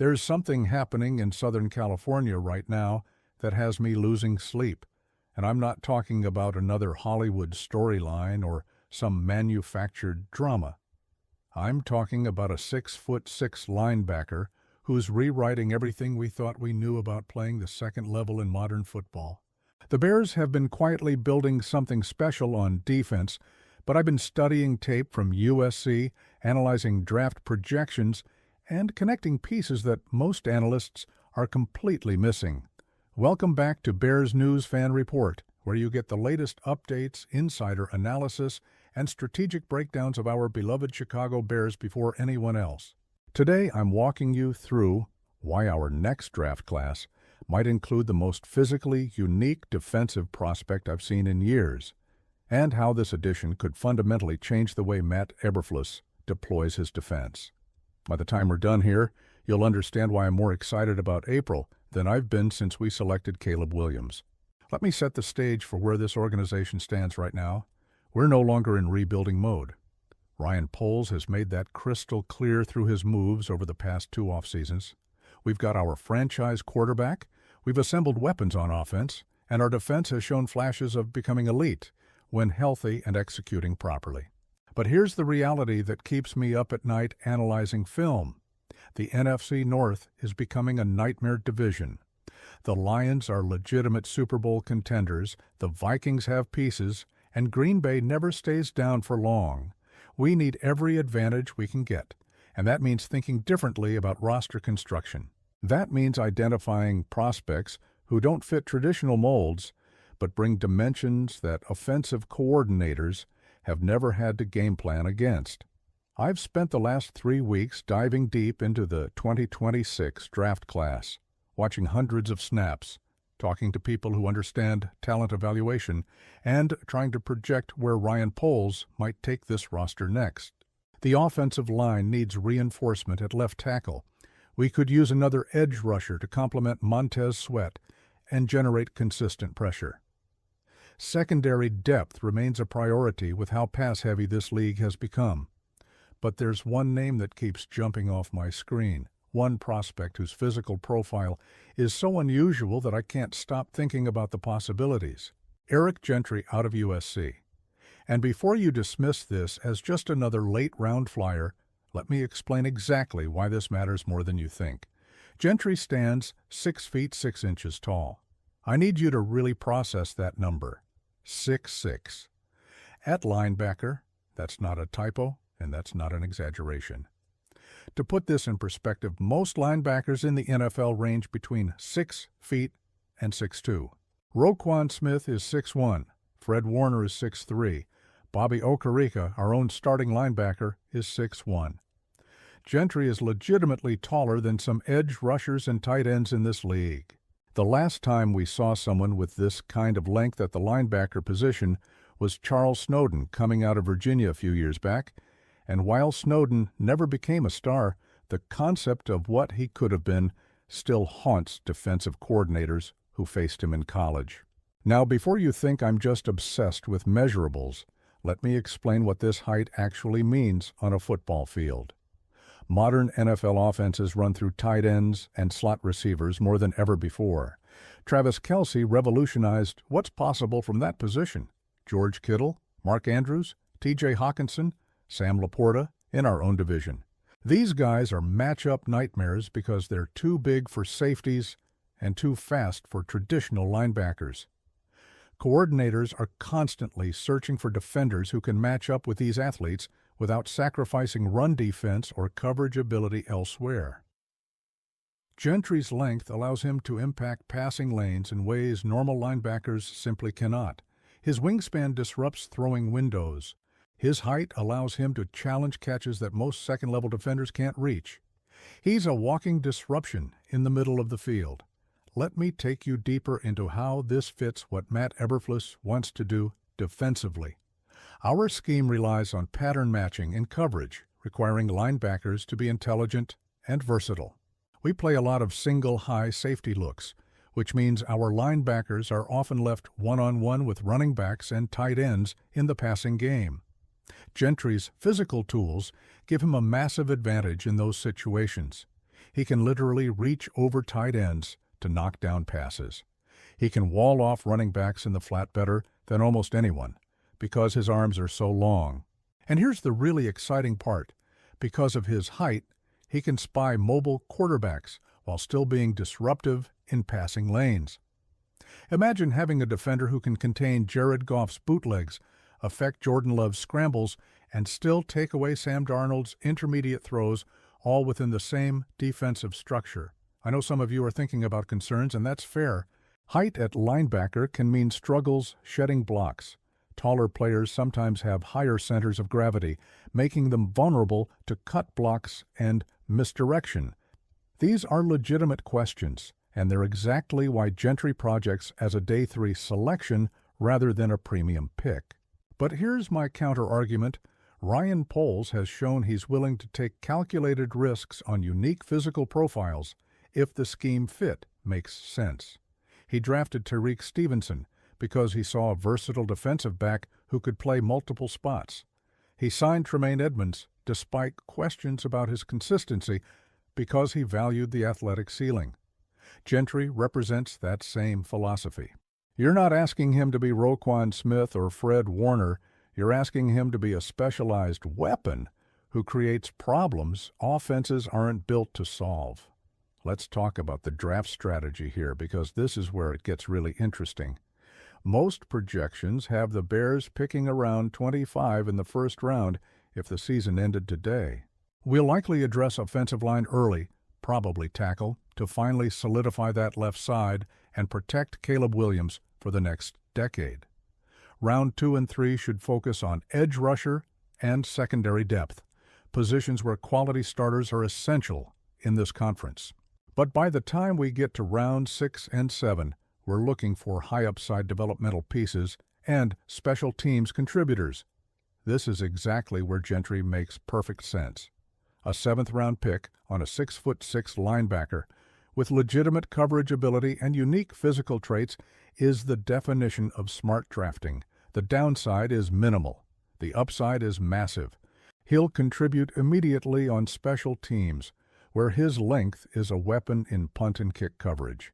There's something happening in Southern California right now that has me losing sleep. And I'm not talking about another Hollywood storyline or some manufactured drama. I'm talking about a 6'6" linebacker who's rewriting everything we thought we knew about playing the second level in modern football. The Bears have been quietly building something special on defense, but I've been studying tape from USC, analyzing draft projections, and connecting pieces that most analysts are completely missing. Welcome back to Bears News Fan Report, where you get the latest updates, insider analysis, and strategic breakdowns of our beloved Chicago Bears before anyone else. Today, I'm walking you through why our next draft class might include the most physically unique defensive prospect I've seen in years, and how this addition could fundamentally change the way Matt Eberflus deploys his defense. By the time we're done here, you'll understand why I'm more excited about April than I've been since we selected Caleb Williams. Let me set the stage for where this organization stands right now. We're no longer in rebuilding mode. Ryan Poles has made that crystal clear through his moves over the past 2 off-seasons. We've got our franchise quarterback, we've assembled weapons on offense, and our defense has shown flashes of becoming elite when healthy and executing properly. But here's the reality that keeps me up at night analyzing film. The NFC North is becoming a nightmare division. The Lions are legitimate Super Bowl contenders, the Vikings have pieces, and Green Bay never stays down for long. We need every advantage we can get, and that means thinking differently about roster construction. That means identifying prospects who don't fit traditional molds, but bring dimensions that offensive coordinators have never had to game plan against. I've spent the last 3 weeks diving deep into the 2026 draft class, watching hundreds of snaps, talking to people who understand talent evaluation, and trying to project where Ryan Poles might take this roster next. The offensive line needs reinforcement at left tackle. We could use another edge rusher to complement Montez Sweat and generate consistent pressure. Secondary depth remains a priority with how pass-heavy this league has become. But there's one name that keeps jumping off my screen, one prospect whose physical profile is so unusual that I can't stop thinking about the possibilities. Eric Gentry out of USC. And before you dismiss this as just another late-round flyer, let me explain exactly why this matters more than you think. Gentry stands 6 feet 6 inches tall. I need you to really process that number. 6'6". At linebacker, that's not a typo, and that's not an exaggeration. To put this in perspective, most linebackers in the NFL range between 6 feet and 6'2". Roquan Smith is 6'1". Fred Warner is 6'3". Bobby Okereke, our own starting linebacker, is 6'1". Gentry is legitimately taller than some edge rushers and tight ends in this league. The last time we saw someone with this kind of length at the linebacker position was Charles Snowden coming out of Virginia a few years back, and while Snowden never became a star, the concept of what he could have been still haunts defensive coordinators who faced him in college. Now, before you think I'm just obsessed with measurables, let me explain what this height actually means on a football field. Modern NFL offenses run through tight ends and slot receivers more than ever before. Travis Kelce revolutionized what's possible from that position. George Kittle, Mark Andrews, T.J. Hawkinson, Sam Laporta in our own division. These guys are matchup nightmares because they're too big for safeties and too fast for traditional linebackers. Coordinators are constantly searching for defenders who can match up with these athletes without sacrificing run defense or coverage ability elsewhere. Gentry's length allows him to impact passing lanes in ways normal linebackers simply cannot. His wingspan disrupts throwing windows. His height allows him to challenge catches that most second-level defenders can't reach. He's a walking disruption in the middle of the field. Let me take you deeper into how this fits what Matt Eberflus wants to do defensively. Our scheme relies on pattern matching and coverage, requiring linebackers to be intelligent and versatile. We play a lot of single high safety looks, which means our linebackers are often left one-on-one with running backs and tight ends in the passing game. Gentry's physical tools give him a massive advantage in those situations. He can literally reach over tight ends to knock down passes. He can wall off running backs in the flat better than almost anyone because his arms are so long. And here's the really exciting part. Because of his height, he can spy mobile quarterbacks while still being disruptive in passing lanes. Imagine having a defender who can contain Jared Goff's bootlegs, affect Jordan Love's scrambles, and still take away Sam Darnold's intermediate throws, all within the same defensive structure. I know some of you are thinking about concerns, and that's fair. Height at linebacker can mean struggles shedding blocks. Taller players sometimes have higher centers of gravity, making them vulnerable to cut blocks and misdirection. These are legitimate questions, and they're exactly why Gentry projects as a Day 3 selection rather than a premium pick. But here's my counter-argument. Ryan Poles has shown he's willing to take calculated risks on unique physical profiles if the scheme fit makes sense. He drafted Tariq Stevenson because he saw a versatile defensive back who could play multiple spots. He signed Tremaine Edmunds despite questions about his consistency because he valued the athletic ceiling. Gentry represents that same philosophy. You're not asking him to be Roquan Smith or Fred Warner. You're asking him to be a specialized weapon who creates problems offenses aren't built to solve. Let's talk about the draft strategy here because this is where it gets really interesting. Most projections have the Bears picking around 25 in the first round if the season ended today. We'll likely address offensive line early, probably tackle, to finally solidify that left side and protect Caleb Williams for the next decade. Round 2 and 3 should focus on edge rusher and secondary depth, positions where quality starters are essential in this conference. But by the time we get to round 6 and 7, we're looking for high-upside developmental pieces and special teams contributors. This is exactly where Gentry makes perfect sense. A 7th-round pick on a 6'6" linebacker with legitimate coverage ability and unique physical traits is the definition of smart drafting. The downside is minimal. The upside is massive. He'll contribute immediately on special teams, where his length is a weapon in punt and kick coverage.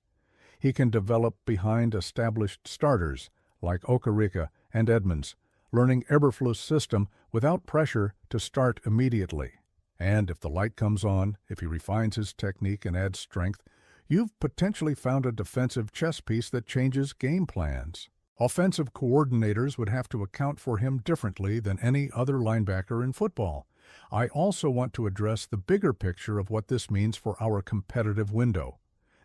He can develop behind established starters like Okereke and Edmunds, learning Eberflus' system without pressure to start immediately. And if the light comes on, if he refines his technique and adds strength, you've potentially found a defensive chess piece that changes game plans. Offensive coordinators would have to account for him differently than any other linebacker in football. I also want to address the bigger picture of what this means for our competitive window.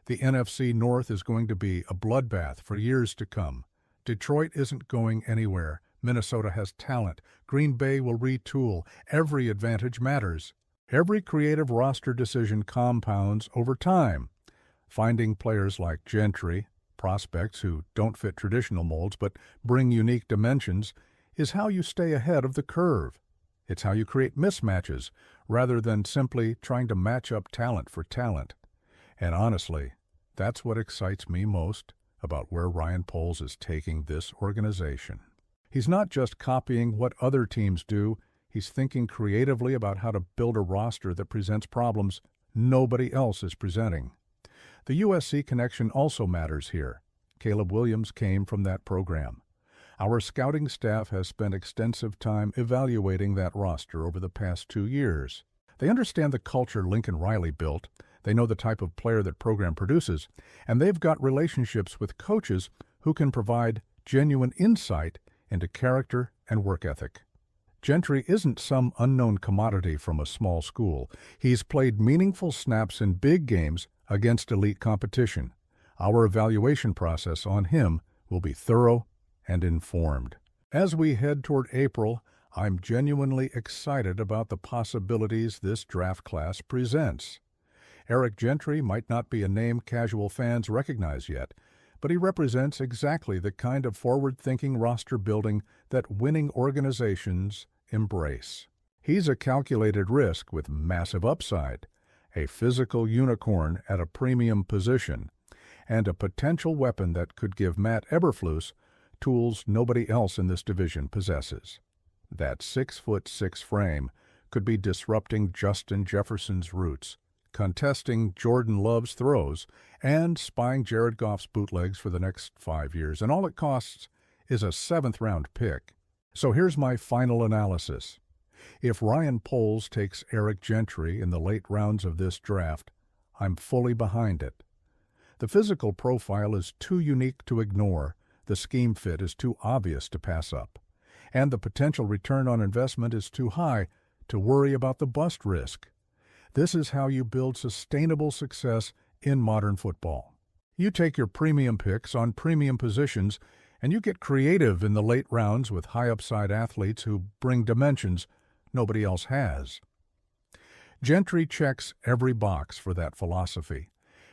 The NFC North is going to be a bloodbath for years to come. Detroit isn't going anywhere. Minnesota has talent. Green Bay will retool. Every advantage matters. Every creative roster decision compounds over time. Finding players like Gentry, prospects who don't fit traditional molds but bring unique dimensions, is how you stay ahead of the curve. It's how you create mismatches rather than simply trying to match up talent for talent. And honestly, that's what excites me most about where Ryan Poles is taking this organization. He's not just copying what other teams do, he's thinking creatively about how to build a roster that presents problems nobody else is presenting. The USC connection also matters here. Caleb Williams came from that program. Our scouting staff has spent extensive time evaluating that roster over the past 2 years. They understand the culture Lincoln Riley built, they know the type of player that program produces, and they've got relationships with coaches who can provide genuine insight into character and work ethic. Gentry isn't some unknown commodity from a small school. He's played meaningful snaps in big games against elite competition. Our evaluation process on him will be thorough and informed. As we head toward April, I'm genuinely excited about the possibilities this draft class presents. Eric Gentry might not be a name casual fans recognize yet, but he represents exactly the kind of forward-thinking roster building that winning organizations embrace. He's a calculated risk with massive upside, a physical unicorn at a premium position, and a potential weapon that could give Matt Eberflus tools nobody else in this division possesses. That 6'6" frame could be disrupting Justin Jefferson's roots, contesting Jordan Love's throws, and spying Jared Goff's bootlegs for the next 5 years. And all it costs is a 7th-round pick. So here's my final analysis. If Ryan Poles takes Eric Gentry in the late rounds of this draft, I'm fully behind it. The physical profile is too unique to ignore, the scheme fit is too obvious to pass up, and the potential return on investment is too high to worry about the bust risk. This is how you build sustainable success in modern football. You take your premium picks on premium positions, and you get creative in the late rounds with high-upside athletes who bring dimensions nobody else has. Gentry checks every box for that philosophy,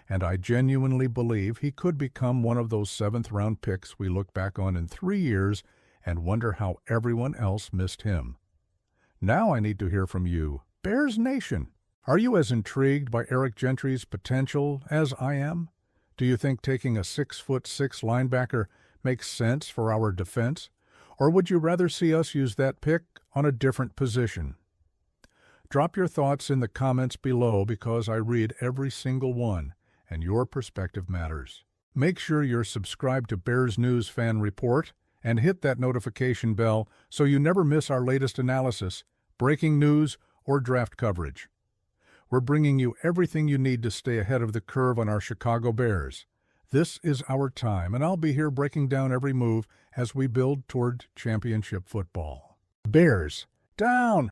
and I genuinely believe he could become one of those 7th-round picks we look back on in 3 years and wonder how everyone else missed him. Now I need to hear from you, Bears Nation. Are you as intrigued by Eric Gentry's potential as I am? Do you think taking a 6'6" linebacker makes sense for our defense? Or would you rather see us use that pick on a different position? Drop your thoughts in the comments below because I read every single one, and your perspective matters. Make sure you're subscribed to Bears News Fan Report and hit that notification bell so you never miss our latest analysis, breaking news, or draft coverage. We're bringing you everything you need to stay ahead of the curve on our Chicago Bears. This is our time, and I'll be here breaking down every move as we build toward championship football. Bears, down!